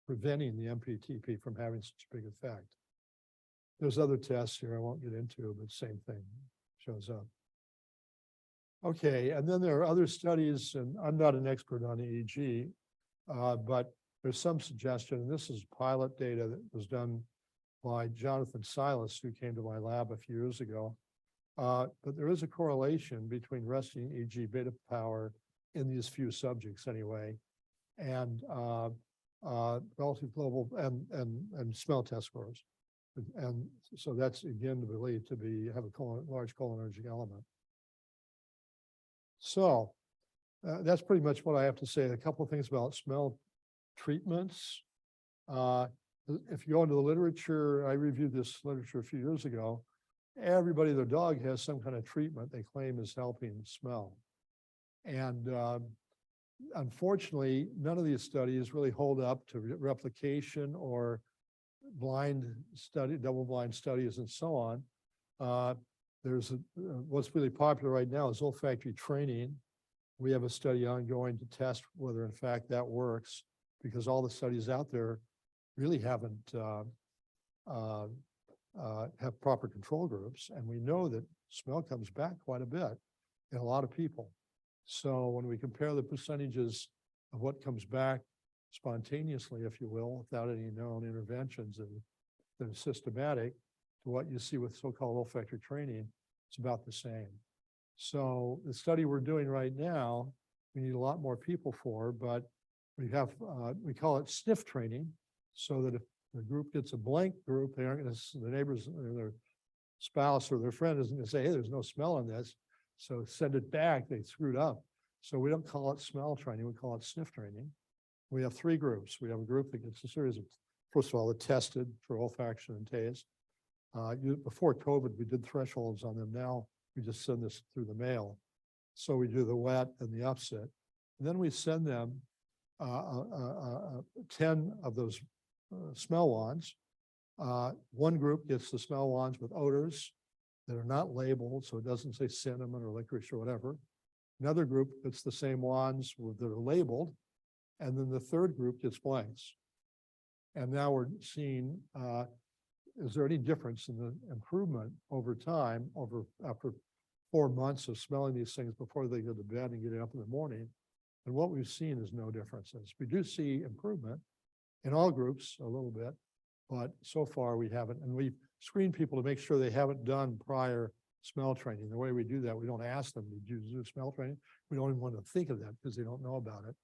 preventing the MPTP from having such a big effect. There's other tests here I won't get into, but same thing shows up. Okay, and then there are other studies, and I'm not an expert on EEG, but there's some suggestion, and this is pilot data that was done by Jonathan Silas, who came to my lab a few years ago. But there is a correlation between resting EEG beta power in these few subjects anyway, and relative global and smell test scores. And so that's again believed to be have a large cholinergic element. So that's pretty much what I have to say. A couple of things about smell treatments. If you go into the literature, I reviewed this literature a few years ago. Everybody, their dog has some kind of treatment they claim is helping smell. And unfortunately, none of these studies really hold up to replication or blind study, double-blind studies, and so on. There's what's really popular right now is olfactory training. We have a study ongoing to test whether, in fact, that works, because all the studies out there really haven't have proper control groups, and we know that smell comes back quite a bit in a lot of people. So when we compare the percentages of what comes back spontaneously, if you will, without any known interventions that are systematic, to what you see with so-called olfactory training, it's about the same. So the study we're doing right now, we need a lot more people for, but we have, we call it sniff training, so that if the group gets a blank group, they aren't going to, the neighbors or their spouse or their friend isn't going to say, hey, there's no smell in this, so send it back, they screwed up. So we don't call it smell training, we call it sniff training. We have three groups. We have a group that gets a series of, first of all, they're tested for olfaction and taste. Before COVID, we did thresholds on them. Now we just send this through the mail. So we do the wet and the upset. And then we send them 10 of those smell wands. One group gets the smell wands with odors that are not labeled, so it doesn't say cinnamon or licorice or whatever. Another group gets the same wands that are labeled, and then the third group gets blanks. And now we're seeing, is there any difference in the improvement over time, after 4 months of smelling these things before they go to bed and get up in the morning? And what we've seen is no differences. We do see improvement in all groups a little bit, but so far we haven't. And we screen people to make sure they haven't done prior smell training. The way we do that, we don't ask them, did you do smell training? We don't even want to think of that because they don't know about it.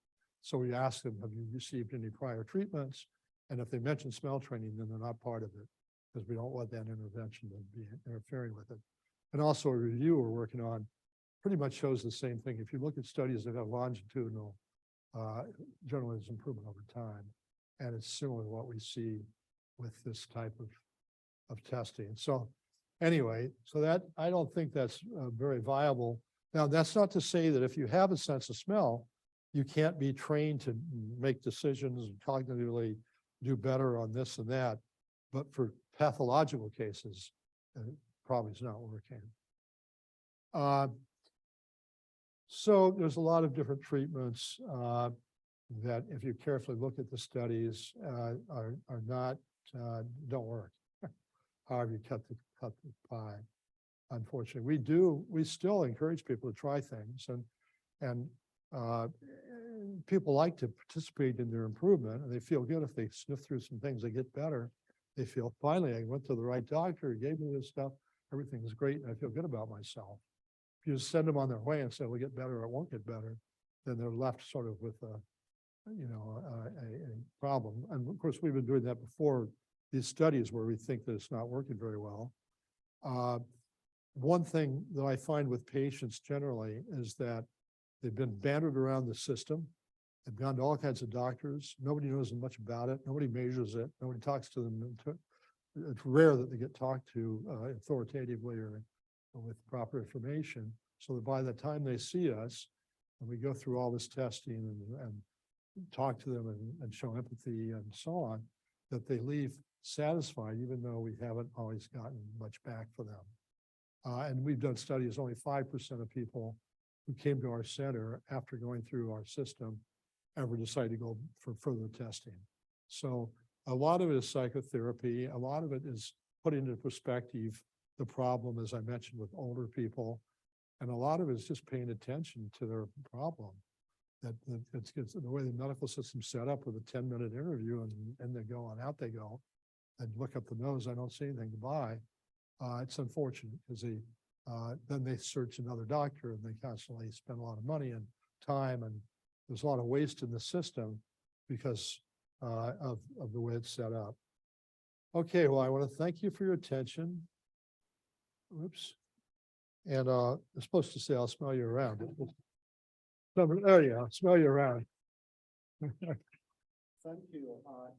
So we ask them, have you received any prior treatments? And if they mention smell training, then they're not part of it, because we don't want that intervention to be interfering with it. And also a review we're working on pretty much shows the same thing. If you look at studies that have longitudinal, generally there's improvement over time. And it's similar to what we see with this type of testing. So anyway, so that, I don't think that's very viable. Now, that's not to say that if you have a sense of smell, you can't be trained to make decisions and cognitively do better on this and that. But for pathological cases, it probably is not working. So there's a lot of different treatments that, if you carefully look at the studies, are not, don't work. However you cut the pie. Unfortunately, we still encourage people to try things, and people like to participate in their improvement, and they feel good if they sniff through some things, they get better. They feel, finally, I went to the right doctor, he gave me this stuff, everything's great, and I feel good about myself. If you just send them on their way and say, we'll get better or it won't get better, then they're left sort of with a problem. And of course, we've been doing that before these studies where we think that it's not working very well. One thing that I find with patients generally is that they've been bantered around the system. They've gone to all kinds of doctors. Nobody knows much about it. Nobody measures it. Nobody talks to them. It's rare that they get talked to authoritatively or with proper information. So that by the time they see us, and we go through all this testing and talk to them and show empathy and so on, that they leave satisfied, even though we haven't always gotten much back for them. And we've done studies, only 5% of people who came to our center after going through our system ever decide to go for further testing. So a lot of it is psychotherapy. A lot of it is putting into perspective the problem, as I mentioned, with older people. And a lot of it is just paying attention to their problem. it's the way the medical system's set up with a 10-minute interview and they go on, out they go. And look up the nose, I don't see anything to buy. It's unfortunate because then they search another doctor and they constantly spend a lot of money and time, and there's a lot of waste in the system because of the way it's set up. Okay, well, I want to thank you for your attention. Oops. And I'm supposed to say I'll smell you around. There you go, smell you around. Thank you.